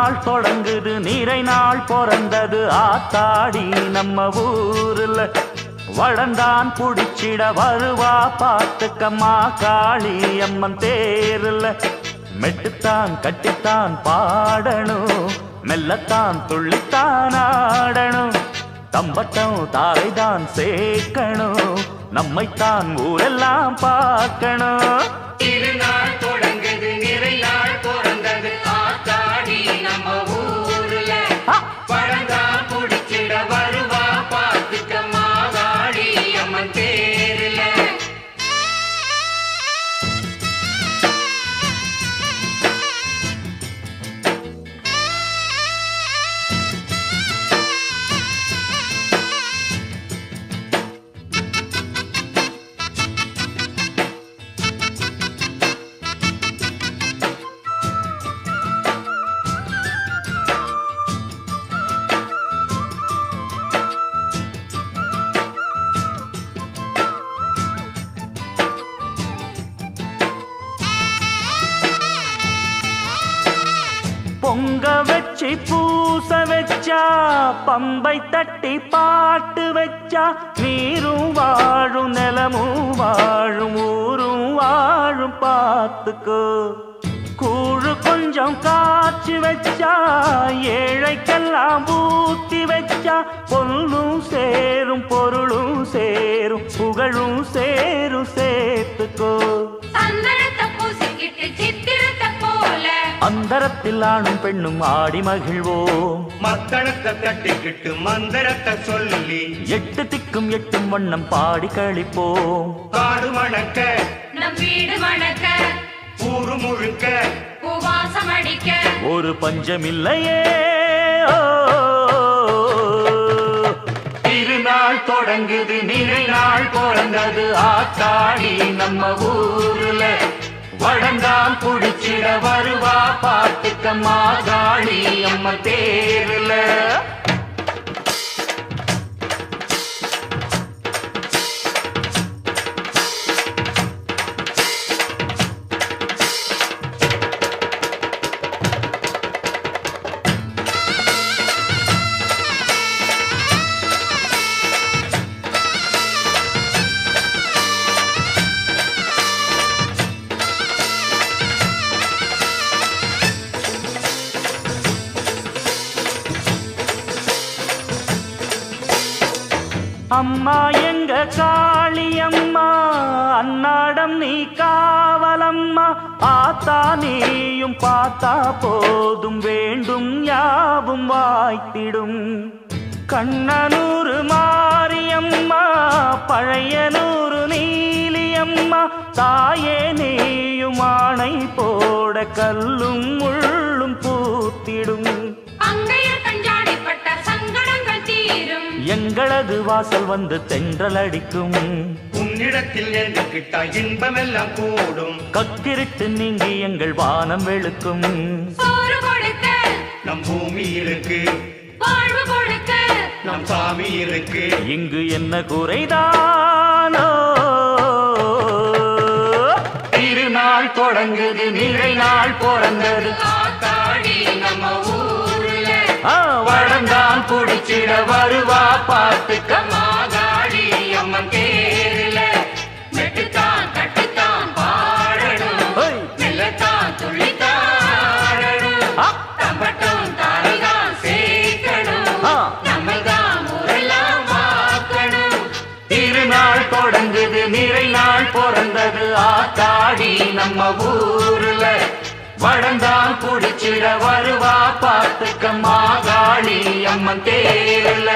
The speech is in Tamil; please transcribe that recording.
திருநாள் தொடங்குது நிறை நாள் பிறந்தது ஆத்தாடி நம்ம ஊர்ல வளந்தான் புடிச்சிட வருவா பார்த்துக்கம்மா காளி அம்மன் தேர்ல மெட்டுத்தான் கட்டித்தான் பாடணும் மெல்லத்தான் துள்ளித்தான் ஆடணும் தம்பட்டம் தாரைதான் சேர்க்கணும் நம்மைத்தான் ஊரெல்லாம் பார்க்கணும் திருநாள் தொடங்குது நிறை நாள் பிறந்தது ஆத்தாடி நம்ம ஊர்ல பழந்தா புடிச்சிட வருவா பார்த்துக்க மாகாளி அம்மன் தேர்ல பொங்க வச்சு பூச வச்சா பம்பை தட்டி பாட்டு வச்சா நீரும் வாழும் நிலமும் வாழும் ஊரும் வாழும் பார்த்துக்கோ கூழு கொஞ்சம் காய்ச்சி வச்சா ஏழைக்கெல்லாம் ஊத்தி வச்சா பொல்லும் சேரும் பொருளும் சேரும் புகழும் சேரும் சேர்த்துக்கோ அந்தரத்தில் ஆணும் பெண்ணும் ஆடி மகிழ்வோம் மத்தளத்தை தட்டிக்கிட்டு மந்திரத்தை சொல்லி 8 திக்கும் 8 வண்ணம் பாடி கழிப்போம் காடு மணக்க நம் வீடு மணக்க ஊரு முழுக்க பூவாசம் அடிக்க ஒரு பஞ்சமில்லையே திருநாள் தொடங்குது நிறை நாள் பிறந்தது ஆத்தாடி நம்ம ஊர்ல வடந்தான் புடிச்சிட வருவா பார்த்துக்க மாகாளி அம்ம தேர்ல அம்மா எங்க காளியம்மா அன்னாடம் நீ காவலம்மா ஆத்தா நீயும் பார்த்தா போதும் வேண்டும் யாவும் வாய்த்திடும் கண்ணனூறு மாரியம்மா பழையனூறு நீலியம்மா தாயே நீயும் ஆணை போட கல்லும் முள்ளும் பூத்திடும் எங்களது வாசல் வந்து தென்றல் அடிக்கும் உன்னிடத்தில் எழுந்துக்கிட்டா இன்பமெல்லாம் கூடும் கக்கிருட்டு நீங்கி எங்கள் வானம் வெளுக்கும் நம் பூமி இருக்கு நம் சாமி இருக்கு இங்கு என்ன குறைதானோ திருநாள் தொடங்குது நிறை நாள் பிறந்தது நம்ம ஊர்ல வளந்தான் புடிச்சிட வருவா பார்த்துக்க மாகாளி அம்மன் தேர்ல மெட்டுத்தான் கட்டுத்தான் பாடணும் மெல்லத்தான் துள்ளித்தாடணும் தம்பட்டம் தாரைதான் சேர்க்கணும் நம்மதான் ஊரெல்லாம் வாக்கணும் திருநாள் தொடங்குது நிறை நாள் பிறந்தது ஆத்தாடி நம்ம ஊர்ல வடந்தான் புடிச்சிட வருவா பார்த்துக்க மாகாளி அம்மன் தேர்ல